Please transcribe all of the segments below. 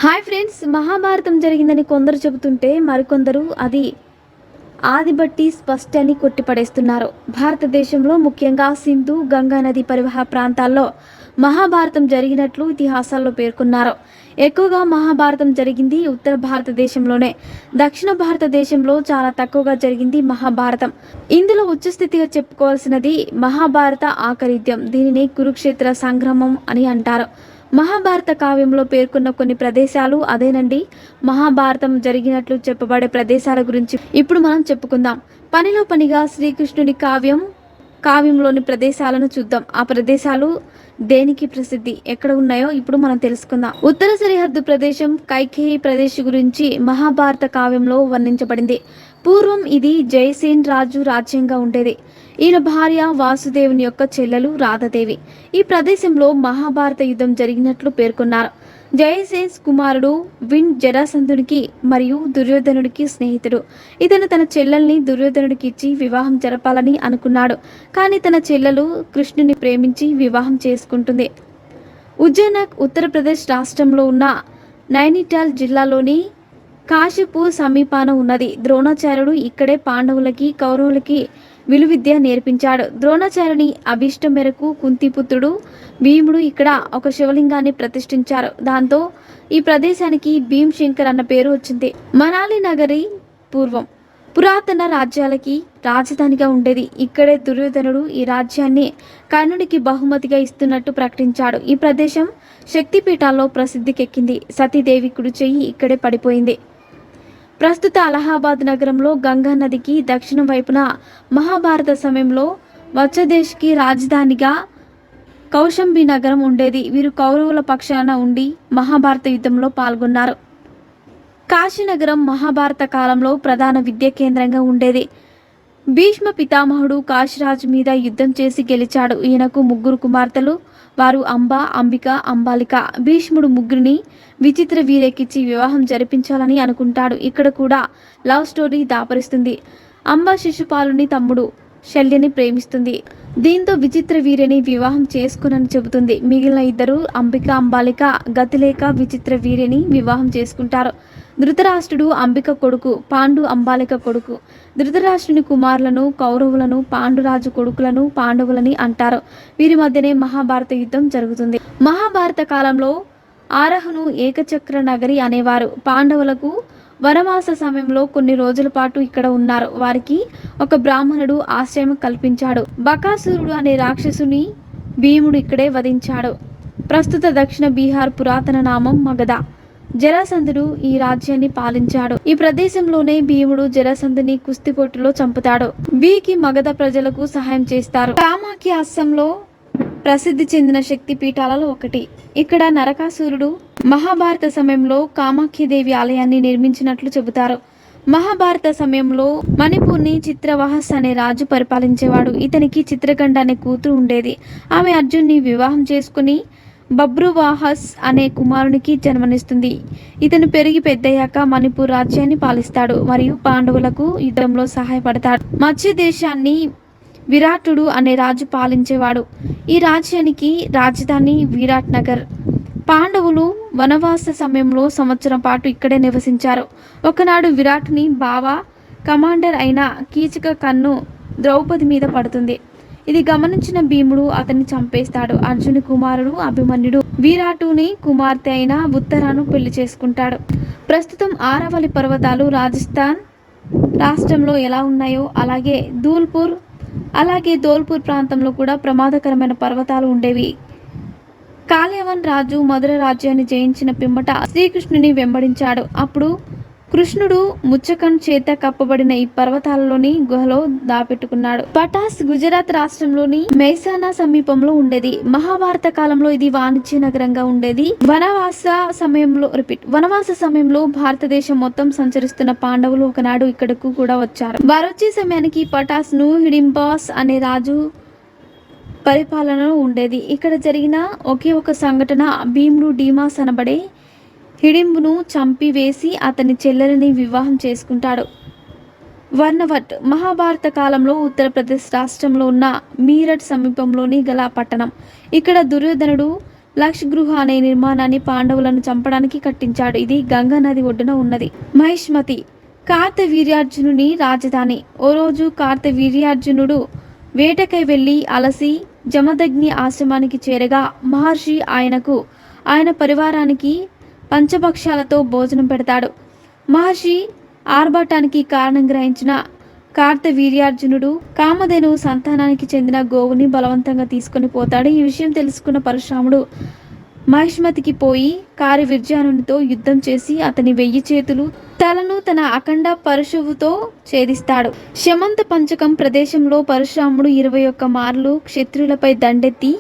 Hi friends, Mahabharatam జరిగిందని కొందరు చెబుతుంటే మరికొందరు అది ఆదిబట్టి స్పష్టాన్ని కొట్టిపడేస్తున్నారు. భారతదేశంలో ముఖ్యంగా సింధు గంగా నది పరివాహ ప్రాంతాల్లో మహాభారతం జరిగినట్లు ఇతిహాసాల్లో పేర్కొన్నారు. ఎక్కువగా మహాభారతం జరిగింది ఉత్తర భారతదేశంలోనే. దక్షిణ భారతదేశంలో చాలా తక్కువగా జరిగింది మహాభారతం. ఇందులో ఉచ్చస్థితిగా చెప్పుకోవాల్సినది మహాభారత ఆకరిత్యం. దీనిని కురుక్షేత్ర సంగ్రామం అని అంటారు. మహాభారత కావ్యంలో పేర్కొన్న కొన్ని ప్రదేశాలు అదేనండి. మహాభారతం జరిగినట్లు చెప్పబడే ప్రదేశాల గురించి ఇప్పుడు మనం చెప్పుకుందాం. పనిలో పనిగా శ్రీకృష్ణుడి కావ్యంలోని ప్రదేశాలను చూద్దాం. ఆ ప్రదేశాలు దేనికి ప్రసిద్ధి, ఎక్కడ ఉన్నాయో ఇప్పుడు మనం తెలుసుకుందాం. ఉత్తర సరిహద్దు ప్రదేశం కైకేయి ప్రదేశ్ గురించి మహాభారత కావ్యంలో వర్ణించబడింది. పూర్వం ఇది జయసేన్ రాజు రాజ్యంగా ఉండేది. ఈయన భార్య వాసుదేవుని యొక్క చెల్లెలు రాధాదేవి. ఈ ప్రదేశంలో మహాభారత యుద్ధం జరిగినట్లు పేర్కొన్నారు. జయసేన్ కుమారుడు విన్ జరాసంధునికి మరియు దుర్యోధనుడికి స్నేహితుడు. ఇతను తన చెల్లెల్ని దుర్యోధనుడికి ఇచ్చి వివాహం జరపాలని అనుకున్నాడు. కానీ తన చెల్లెలు కృష్ణుని ప్రేమించి వివాహం చేసుకుంటుంది. ఉజ్జయినక్ ఉత్తరప్రదేశ్ రాష్ట్రంలో ఉన్న నైనిటాల్ జిల్లాలోని కాశీపూర్ సమీపాన ఉన్నది. ద్రోణాచార్యుడు ఇక్కడే పాండవులకి కౌరవులకి విలువిద్య నేర్పించాడు. ద్రోణాచార్యుని అభిష్టం మేరకు కుంతిపుత్రుడు భీముడు ఇక్కడ ఒక శివలింగాన్ని ప్రతిష్ఠించారు. దాంతో ఈ ప్రదేశానికి భీమ్శంకర్ అన్న పేరు వచ్చింది. మనాలి నగరి పూర్వం పురాతన రాజ్యాలకి రాజధానిగా ఉండేది. ఇక్కడే దుర్యోధనుడు ఈ రాజ్యాన్ని కర్ణుడికి బహుమతిగా ఇస్తున్నట్టు ప్రకటించాడు. ఈ ప్రదేశం శక్తిపీఠాల్లో ప్రసిద్ధికెక్కింది. సతీదేవి కుడి చెయ్యి ఇక్కడే పడిపోయింది. ప్రస్తుత అలహాబాద్ నగరంలో గంగా నదికి దక్షిణం వైపున మహాభారత సమయంలో వచ్చదేశ్కి రాజధానిగా కౌశంబి నగరం ఉండేది. వీరు కౌరవుల పక్షాన ఉండి మహాభారత యుద్ధంలో పాల్గొన్నారు. కాశీనగరం మహాభారత కాలంలో ప్రధాన విద్యా కేంద్రంగా ఉండేది. భీష్మ పితామహుడు కాశీరాజు మీద యుద్ధం చేసి గెలిచాడు. ఈయనకు ముగ్గురు కుమార్తెలు. వారు అంబ, అంబిక, అంబాలిక. భీష్ముడు ముగ్గురిని విచిత్ర వీరెక్కించి వివాహం జరిపించాలని అనుకుంటాడు. ఇక్కడ కూడా లవ్ స్టోరీ దాపరిస్తుంది. అంబ శిశుపాలుని తమ్ముడు శల్యని ప్రేమిస్తుంది. దీంతో విచిత్ర వీర్యని వివాహం చేసుకునని చెబుతుంది. మిగిలిన ఇద్దరు అంబిక, అంబాలిక గతిలేక విచిత్ర వీర్యని వివాహం చేసుకుంటారు. ధృతరాష్ట్రుడు అంబిక కొడుకు, పాండు అంబాలిక కొడుకు. ధృతరాష్ట్రుని కుమారులను కౌరవులను, పాండురాజు కొడుకులను పాండవులని అంటారు. వీరి మధ్యనే మహాభారత యుద్ధం జరుగుతుంది. మహాభారత కాలంలో ఆరహును ఏకచక్ర నగరి అనేవారు. పాండవులకు వనవాస సమయంలో కొన్ని రోజుల పాటు ఇక్కడ ఉన్నారు. వారికి ఒక బ్రాహ్మణుడు ఆశ్రయం కల్పించాడు. బకాసురుడు అనే రాక్షసుని భీముడు ఇక్కడే వధించాడు. ప్రస్తుత దక్షిణ బీహార్ పురాతన నామం మగధ. జరాసంధుడు ఈ రాజ్యాన్ని పాలించాడు. ఈ ప్రదేశంలోనే భీముడు జరాసంధుని కుస్తీపోటులో చంపుతాడు. వీకి మగధ ప్రజలకు సహాయం చేస్తారు. కామాఖ్య అస్సాంలో ప్రసిద్ధి చెందిన శక్తి పీఠాలలో ఒకటి. ఇక్కడ నరకాసురుడు మహాభారత సమయంలో కామాఖ్యదేవి ఆలయాన్ని నిర్మించినట్లు చెబుతారు. మహాభారత సమయంలో మణిపూర్ని చిత్రవాహస్ అనే రాజు పరిపాలించేవాడు. ఇతనికి చిత్రగండ అనే కూతురు ఉండేది. ఆమె అర్జున్ని వివాహం చేసుకుని బబ్రువాహస్ అనే కుమారునికి జన్మనిస్తుంది. ఇతను పెరిగి పెద్దయ్యాక మణిపూర్ రాజ్యాన్ని పాలిస్తాడు మరియు పాండవులకు యుద్ధంలో సహాయపడతాడు. మత్స్య దేశాన్ని విరాటుడు అనే రాజు పాలించేవాడు. ఈ రాజ్యానికి రాజధాని విరాట్ నగర్. పాండవులు వనవాస సమయంలో సంవత్సరం పాటు ఇక్కడే నివసించారు. ఒకనాడు విరాటుని బావ కమాండర్ అయిన కీచక కన్ను ద్రౌపది మీద పడుతుంది. ఇది గమనించిన భీముడు అతన్ని చంపేస్తాడు. అర్జుని కుమారుడు అభిమన్యుడు విరాటుని కుమార్తె అయిన ఉత్తరాను పెళ్లి చేసుకుంటాడు. ప్రస్తుతం ఆరావళి పర్వతాలు రాజస్థాన్ రాష్ట్రంలో ఎలా ఉన్నాయో అలాగే ధోల్పూర్ ప్రాంతంలో కూడా ప్రమాదకరమైన పర్వతాలు ఉండేవి. కాళయవన్ రాజు మధుర రాజ్యాన్ని జయించిన పిమ్మట శ్రీకృష్ణుని వెంబడించాడు. అప్పుడు కృష్ణుడు ముచ్చకన్ చేత కప్పబడిన ఈ పర్వతాలలోని గుహలో దాపెట్టుకున్నాడు. పటాస్ గుజరాత్ రాష్ట్రంలోని మెహసానా సమీపంలో ఉండేది. మహాభారత కాలంలో ఇది వాణిజ్య నగరంగా ఉండేది. వనవాస సమయంలో భారతదేశం మొత్తం సంచరిస్తున్న పాండవులు ఒకనాడు ఇక్కడకు కూడా వచ్చారు. వారొచ్చే సమయానికి పటాస్ ను హిడింబాస్ అనే రాజు పరిపాలనలో ఉండేది. ఇక్కడ జరిగిన ఒకే ఒక సంఘటన, భీముడు డీమాస్ అనబడే హిడింబును చంపివేసి అతని చెల్లెలిని వివాహం చేసుకుంటాడు. వర్ణవట్ మహాభారత కాలంలో ఉత్తరప్రదేశ్ రాష్ట్రంలో ఉన్న మీరట్ సమీపంలోని గల పట్టణం. ఇక్కడ దుర్యోధనుడు లక్ష్ గృహ అనే నిర్మాణాన్ని పాండవులను చంపడానికి కట్టించాడు. ఇది గంగా నది ఒడ్డున ఉన్నది. మహిష్మతి కార్తవీర్యార్జునుని రాజధాని. ఓ రోజు కార్తవీర్యార్జునుడు వేటకై వెళ్ళి అలసి జమదగ్ని ఆశ్రమానికి చేరగా మహర్షి ఆయనకు ఆయన పరివారానికి పంచభక్షాలతో భోజనం పెడతాడు. మహర్షి ఆర్భటానికి కారణం గ్రహించిన కార్తవీర్యార్జునుడు కామధేనువు సంతానానికి చెందిన గోవుని బలవంతంగా తీసుకొని పోతాడు. ఈ విషయం తెలుసుకున్న పరశురాముడు మహిష్మతికి పోయి కార్తవీర్యార్జునుడితో యుద్ధం చేసి అతని 1000 చేతులు తలను తన అఖండ పరశువుతో ఛేదిస్తాడు. శమంత పంచకం ప్రదేశంలో పరశురాముడు 21 మార్లు క్షత్రియులపై దండెత్తి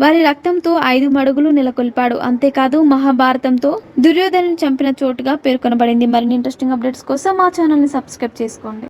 వారి రక్తంతో 5 మడుగులు నెలకొల్పాడు. అంతేకాదు మహాభారతంతో దుర్యోధను చంపిన చోటుగా పేర్కొనబడింది. మరిన్ని ఇంట్రెస్టింగ్ అప్డేట్స్ కోసం మా ఛానల్ని సబ్స్క్రైబ్ చేసుకోండి.